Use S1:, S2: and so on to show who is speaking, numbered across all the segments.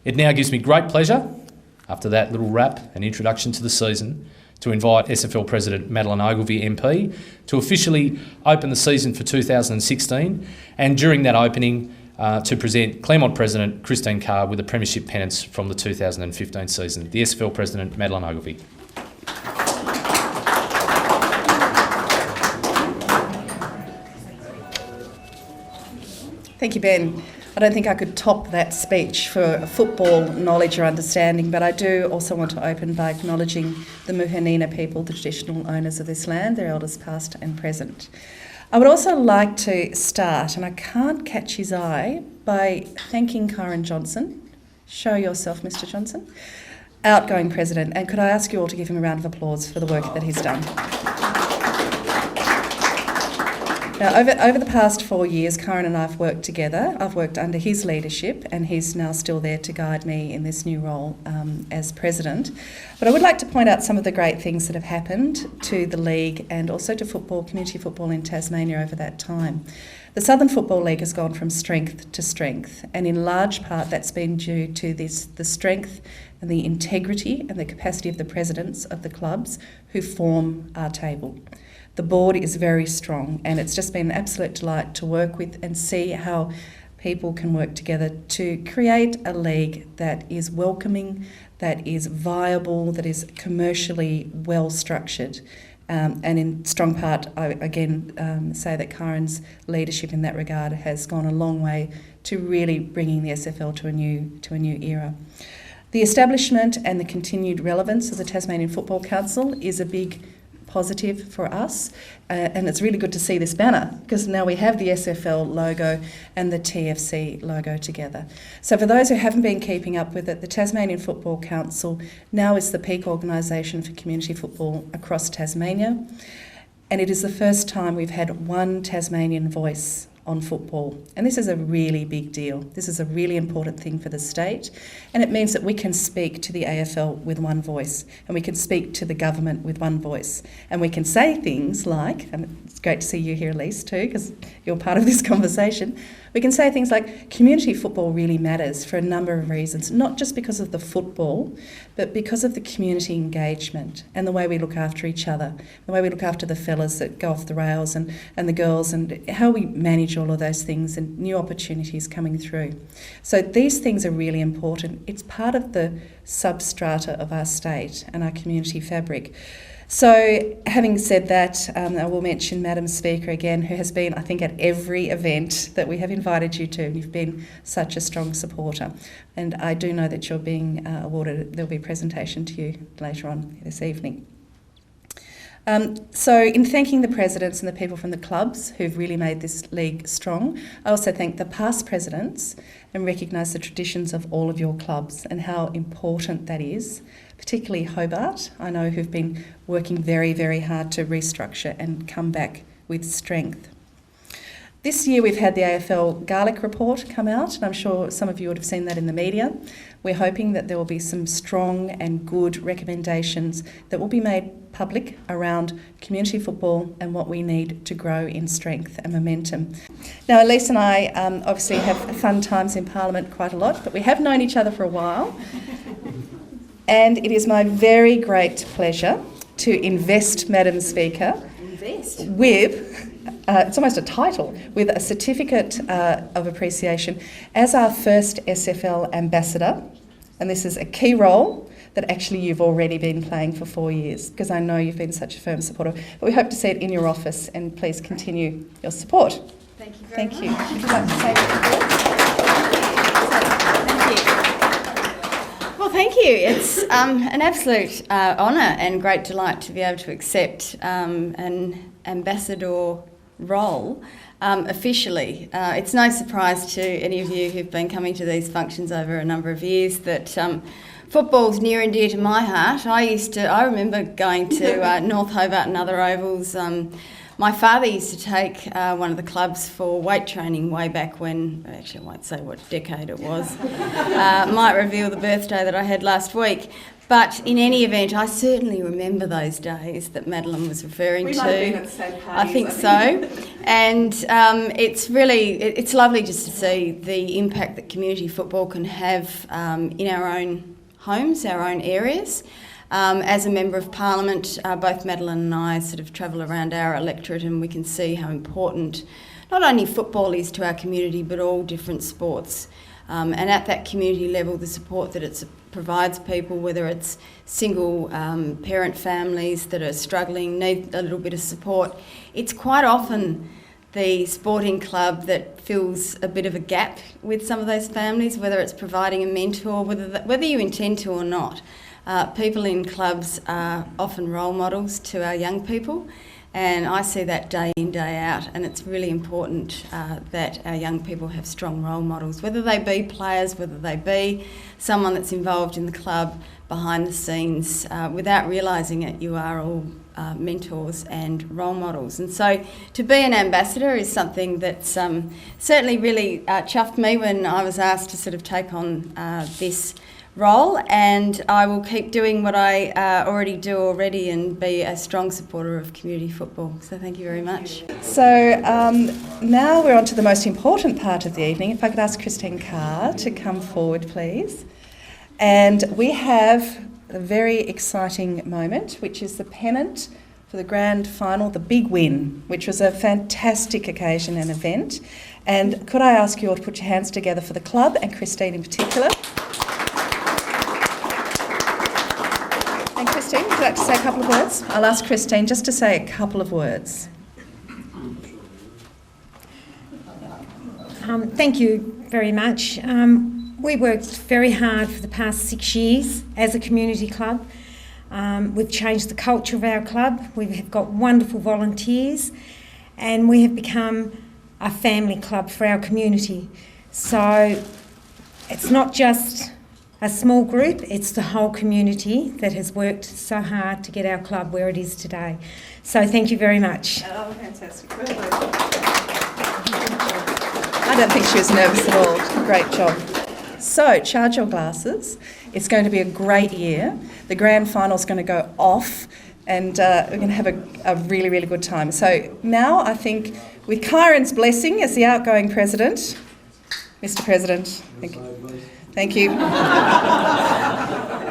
S1: It now gives me great pleasure, after that little wrap and introduction to the season, to invite SFL President Madeleine Ogilvie MP to officially open the season for 2016, and during that opening to present Claremont President Christine Carr with a premiership pennants from the 2015 season. The SFL President Madeleine Ogilvie.
S2: Thank you, Ben. I don't think I could top that speech for football knowledge or understanding, but I do also want to open by acknowledging the Muhunina people, the traditional owners of this land, their elders past and present. I would also like to start, and I can't catch his eye, by thanking Carr Johnson. Show yourself, Mr. Johnson. Outgoing President, and could I ask you all to give him a round of applause for the work that he's done. Now, over the past 4 years, Carr and I have worked together. I've worked under his leadership, and he's now still there to guide me in this new role as President. But I would like to point out some of the great things that have happened to the League and also to football, community football in Tasmania over that time. The Southern Football League has gone from strength to strength, and in large part that's been due to the strength and the integrity and the capacity of the presidents of the clubs who form our table. The board is very strong, and it's just been an absolute delight to work with and see how people can work together to create a league that is welcoming, that is viable, that is commercially well structured. And in strong part, I again say that Carr's leadership in that regard has gone a long way to really bringing the SFL to a new era. The establishment and the continued relevance of the Tasmanian Football Council is a big positive for us, and it's really good to see this banner because now we have the SFL logo and the TFC logo together. So for those who haven't been keeping up with it, the Tasmanian Football Council now is the peak organisation for community football across Tasmania, and it is the first time we've had one Tasmanian voice on football. And this is a really big deal. This is a really important thing for the state, and it means that we can speak to the AFL with one voice, and we can speak to the government with one voice, and we can say things like, and it's great to see you here, Elise, too, because you're part of this conversation, we can say things like community football really matters for a number of reasons, not just because of the football, but because of the community engagement and the way we look after each other, the way we look after the fellas that go off the rails and the girls, and how we manage all of those things and new opportunities coming through. So these things are really important. It's part of the substrata of our state and our community fabric. So having said that, I will mention Madam Speaker again, who has been, I think, at every event that we have invited you to. You've been such a strong supporter. And I do know that you're being awarded, there'll be a presentation to you later on this evening. So in thanking the presidents and the people from the clubs who've really made this league strong, I also thank the past presidents and recognise the traditions of all of your clubs and how important that is, particularly Hobart, I know, who've been working very, very hard to restructure and come back with strength. This year we've had the AFL Garlic Report come out, and I'm sure some of you would have seen that in the media. We're hoping that there will be some strong and good recommendations that will be made public around community football and what we need to grow in strength and momentum. Now, Elise and I obviously have fun times in Parliament quite a lot, but we have known each other for a while. And it is my very great pleasure to invest Madam Speaker with, it's almost a title, with a certificate of appreciation as our first SFL ambassador. And this is a key role that actually you've already been playing for 4 years, because I know you've been such a firm supporter. But we hope to see it in your office, and please continue your support.
S3: Thank you very much.
S2: Thank you. Would you like to say
S3: Well, thank you. It's an absolute honour and great delight to be able to accept an ambassador role officially. It's no surprise to any of you who've been coming to these functions over a number of years that football's near and dear to my heart. I remember going to North Hobart and other ovals. My father used to take one of the clubs for weight training way back when, actually I won't say what decade it was, might reveal the birthday that I had last week. But in any event, I certainly remember those days that Madeleine was referring to.
S2: We might have been at the same parties,
S3: I think so. And it's lovely just to see the impact that community football can have in our own homes, our own areas. As a Member of Parliament, both Madeleine and I sort of travel around our electorate, and we can see how important not only football is to our community, but all different sports. And at that community level, the support that it provides people, whether it's single parent families that are struggling, need a little bit of support, it's quite often the sporting club that fills a bit of a gap with some of those families, whether it's providing a mentor, whether you intend to or not. People in clubs are often role models to our young people, and I see that day in, day out, and it's really important that our young people have strong role models, whether they be players, whether they be someone that's involved in the club behind the scenes. Without realising it, you are all mentors and role models. And so to be an ambassador is something that's certainly really chuffed me when I was asked to sort of take on this role, and I will keep doing what I already and be a strong supporter of community football. So thank you very much.
S2: So now we're on to the most important part of the evening. If I could ask Christine Carr to come forward, please. And we have a very exciting moment, which is the pennant for the grand final, the big win, which was a fantastic occasion and event. And could I ask you all to put your hands together for the club and Christine in particular? And Christine, would you like to say a couple of words? I'll ask Christine just to say a couple of words.
S4: Thank you very much. We worked very hard for the past 6 years as a community club. We've changed the culture of our club. We have got wonderful volunteers, and we have become a family club for our community. So it's not just a small group, it's the whole community that has worked so hard to get our club where it is today. So thank you very much.
S2: Oh, fantastic. Well done. I don't think she was nervous at all. Great job. So, charge your glasses. It's going to be a great year. The grand final's going to go off, and we're going to have a really, really good time. So now I think with Kyron's blessing as the outgoing president, Mr. President, thank you.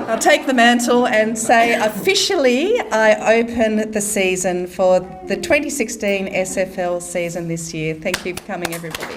S2: I'll take the mantle and say officially I open the season for the 2016 SFL season this year. Thank you for coming, everybody.